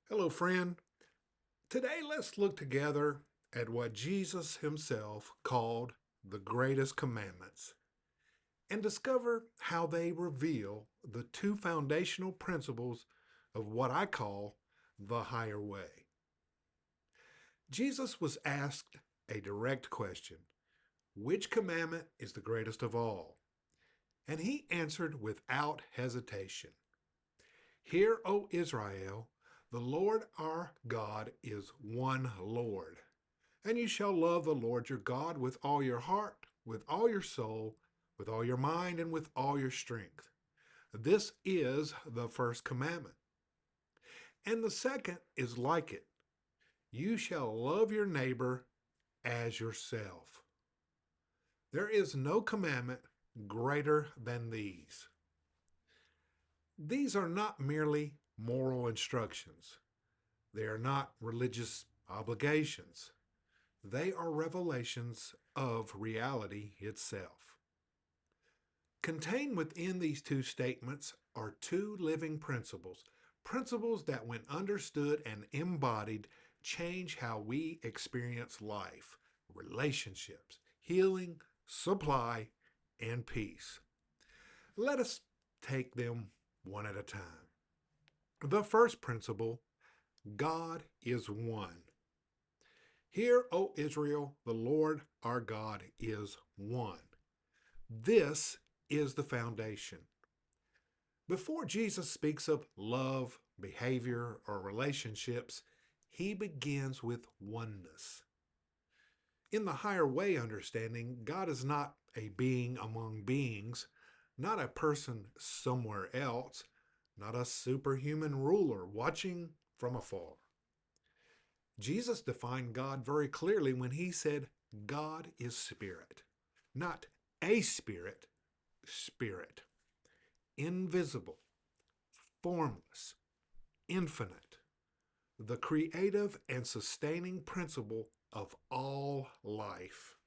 Hello, friend. Today, let's look together at what Jesus himself called the greatest commandments and discover how they reveal the two foundational principles of what I call the higher way. Jesus was asked a direct question: which commandment is the greatest of all? And he answered without hesitation: Hear, O Israel, the Lord our God is one Lord. And you shall love the Lord your God with all your heart, with all your soul, with all your mind, and with all your strength. This is the first commandment. And the second is like it: you shall love your neighbor as yourself. There is no commandment greater than these. These are not merely moral instructions. They are not religious obligations. They are revelations of reality itself. Contained within these two statements are two living principles, principles that, when understood and embodied, change how we experience life, relationships, healing, supply, and peace. Let us take them one at a time. The first principle: God is one. Hear, O Israel, the Lord our God is one. This is the foundation. Before Jesus speaks of love, behavior, or relationships, he begins with oneness. In the higher way understanding, God is not a being among beings, not a person somewhere else, not a superhuman ruler watching from afar. Jesus defined God very clearly when he said, God is spirit. Not a spirit, spirit. Invisible, formless, infinite. The creative and sustaining principle of all life.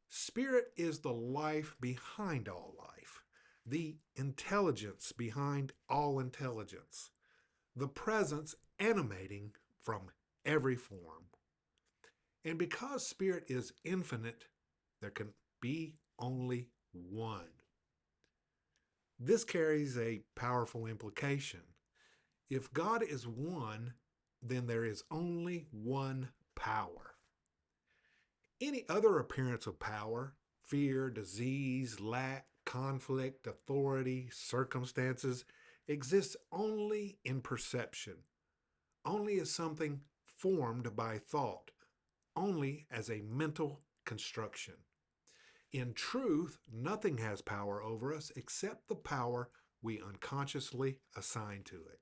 Spirit is the life behind all life, the intelligence behind all intelligence, the presence animating from every form. And because spirit is infinite, there can be only one. This carries a powerful implication. If God is one, then there is only one power. Any other appearance of power, fear, disease, lack, conflict, authority, circumstances, exists only in perception, only as something formed by thought, only as a mental construction. In truth, nothing has power over us except the power we unconsciously assign to it.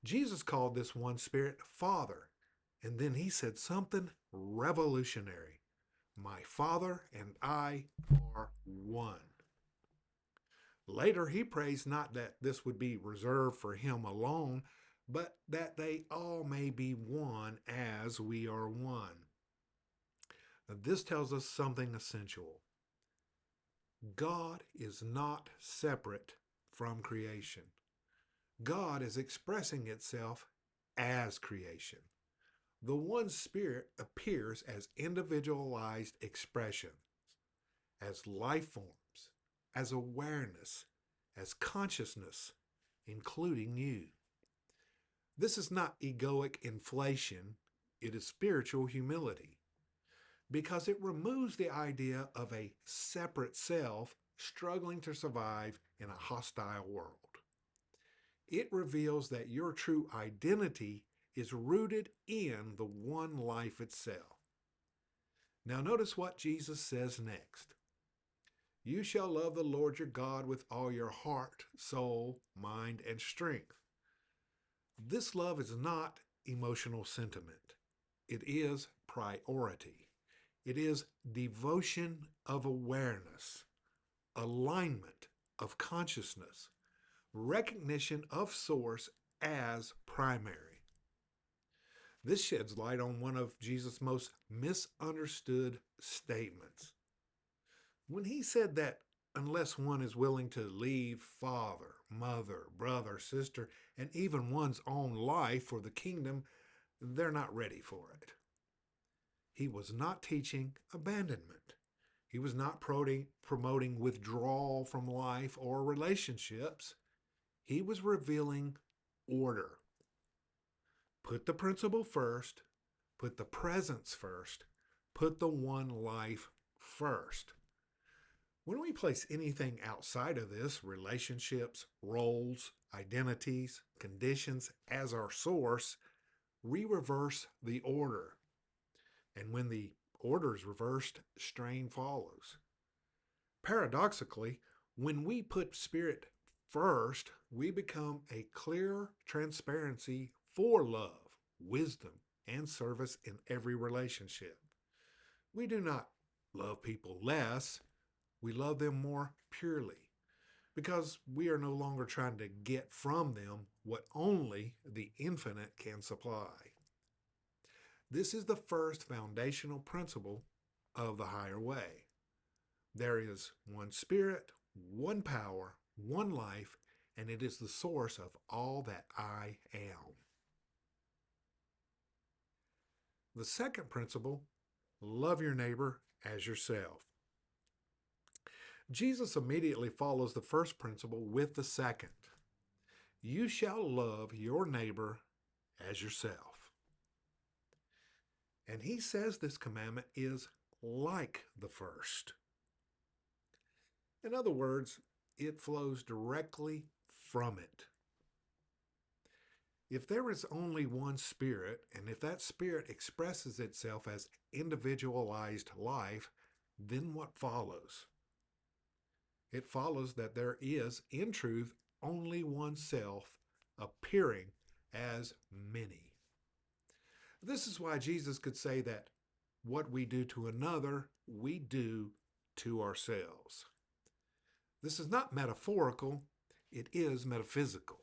Jesus called this one Spirit Father, and then he said something revolutionary: My Father and I are one. Later, he prays not that this would be reserved for him alone, but that they all may be one as we are one. Now, this tells us something essential. God is not separate from creation. God is expressing itself as creation. The one Spirit appears as individualized expression, as life forms, as awareness, as consciousness, including you. This is not egoic inflation, it is spiritual humility, because it removes the idea of a separate self struggling to survive in a hostile world. It reveals that your true identity is rooted in the one life itself. Now notice what Jesus says next. You shall love the Lord your God with all your heart, soul, mind, and strength. This love is not emotional sentiment. It is priority. It is devotion of awareness, alignment of consciousness, recognition of source as primary. This sheds light on one of Jesus' most misunderstood statements. When he said that unless one is willing to leave father, mother, brother, sister, and even one's own life for the kingdom, they're not ready for it. He was not teaching abandonment. He was not promoting withdrawal from life or relationships. He was revealing order. Put the principle first, put the presence first, put the one life first. When we place anything outside of this, relationships, roles, identities, conditions, as our source, we reverse the order. And when the order is reversed, strain follows. Paradoxically, when we put spirit first, we become a clear transparency for love, wisdom, and service in every relationship. We do not love people less, we love them more purely because we are no longer trying to get from them what only the infinite can supply. This is the first foundational principle of the higher way. There is one spirit, one power, one life, and it is the source of all that I am. The second principle, love your neighbor as yourself. Jesus immediately follows the first principle with the second. You shall love your neighbor as yourself. And he says this commandment is like the first. In other words, it flows directly from it. If there is only one spirit, and if that spirit expresses itself as individualized life, then what follows? It follows that there is, in truth, only one self appearing as many. This is why Jesus could say that what we do to another, we do to ourselves. This is not metaphorical, it is metaphysical.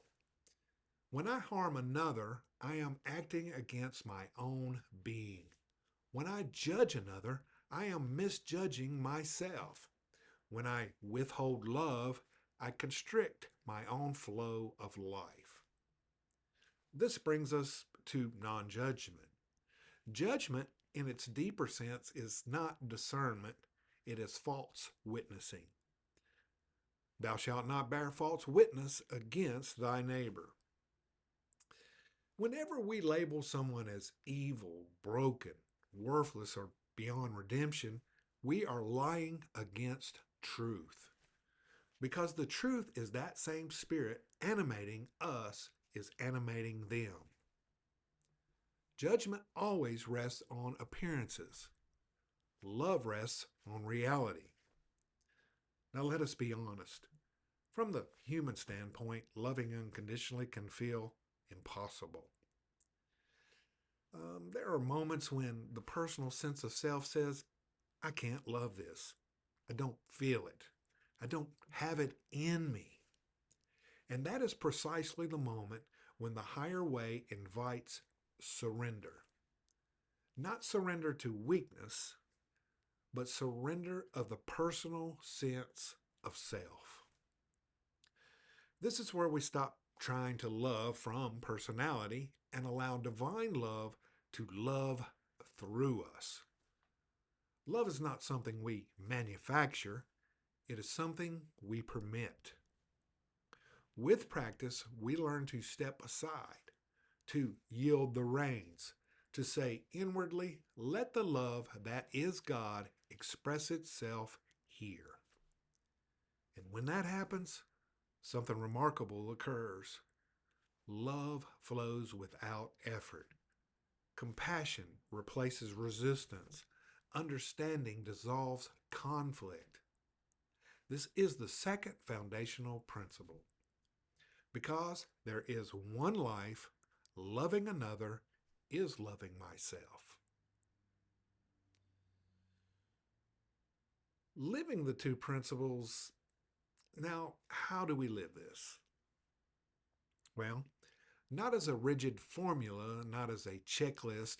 When I harm another, I am acting against my own being. When I judge another, I am misjudging myself. When I withhold love, I constrict my own flow of life. This brings us to non-judgment. Judgment, in its deeper sense, is not discernment, it is false witnessing. Thou shalt not bear false witness against thy neighbor. Whenever we label someone as evil, broken, worthless, or beyond redemption, we are lying against truth. Because the truth is that same spirit animating us is animating them. Judgment always rests on appearances. Love rests on reality. Now let us be honest. From the human standpoint, loving unconditionally can feel impossible. There are moments when the personal sense of self says, I can't love this. I don't feel it. I don't have it in me. And that is precisely the moment when the higher way invites surrender. Not surrender to weakness, but surrender of the personal sense of self. This is where we stop trying to love from personality and allow divine love to love through us. Love is not something we manufacture, it is something we permit. With practice, we learn to step aside, to yield the reins, to say inwardly, let the love that is God express itself here. And when that happens, something remarkable occurs. Love flows without effort. Compassion replaces resistance. Understanding dissolves conflict. This is the second foundational principle. Because there is one life, loving another is loving myself. Living the two principles, now, how do we live this? Well, not as a rigid formula, not as a checklist,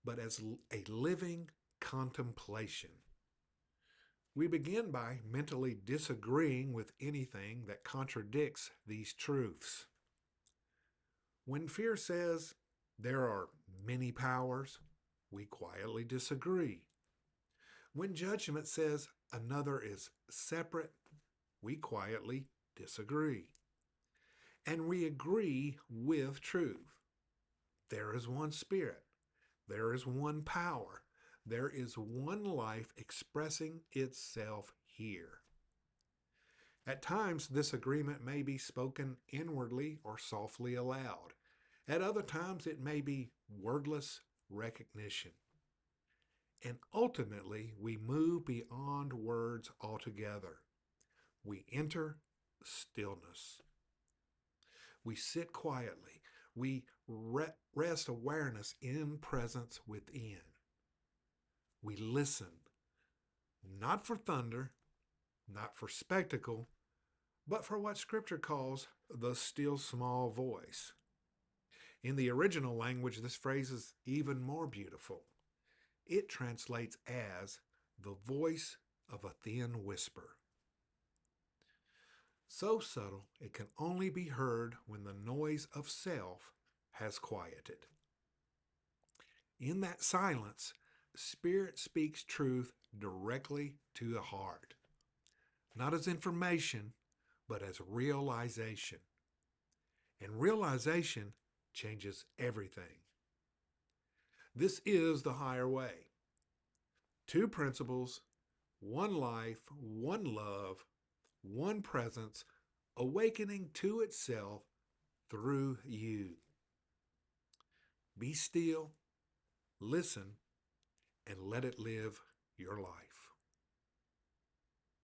but as a living contemplation. We begin by mentally disagreeing with anything that contradicts these truths. When fear says there are many powers, we quietly disagree. When judgment says another is separate, we quietly disagree. And we agree with truth. There is one spirit. There is one power. There is one life expressing itself here. At times, this agreement may be spoken inwardly or softly aloud. At other times, it may be wordless recognition. And ultimately, we move beyond words altogether. We enter stillness. We sit quietly. We rest awareness in presence within. We listen, not for thunder, not for spectacle, but for what Scripture calls the still small voice. In the original language, this phrase is even more beautiful. It translates as the voice of a thin whisper. So subtle it can only be heard when the noise of self has quieted. In that silence, Spirit speaks truth directly to the heart, not as information, but as realization. And realization changes everything. This is the higher way. Two principles, one life, one love, one presence, awakening to itself through you. Be still, listen, and let it live your life.